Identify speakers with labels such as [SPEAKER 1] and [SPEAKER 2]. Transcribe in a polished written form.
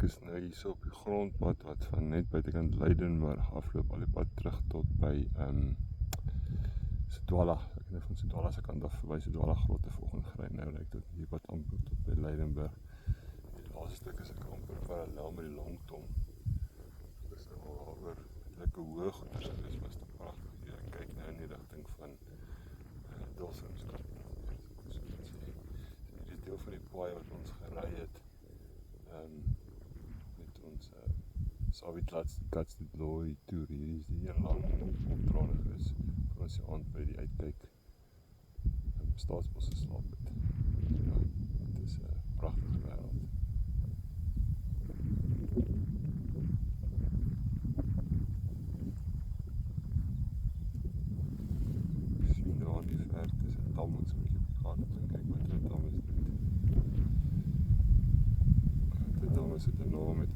[SPEAKER 1] is nou hier so op die grondpad wat van net buitekant Leidenburg afloop, al die pad terug tot by Sedwala. Ek het van Sedwala se kant af verby Sedwala grotte volgende gery. Nou lyk dit hier wat amper tot by Leidenburg. Die laaste stuk is ek amper parallel met die Longtom. Dit is nou al oor lekker hoë goeders gewees, maar is te pragtig hier. Ek kyk nou in die rigting van Dolfskamp. Dit is deel van die paai wat ons gery het. Met ons Savitlatskatstedlooi toer. Hier is die een lang opdraande is vir ons die aand by die uitkyk Staatsbos geslaap het. Ja, dit is 'n pragtige wêreld. Ek sien daar in die verte is 'n dam, ons moet op die kaart kyk wat 'n dam is dit. Dit dam is 'n naam met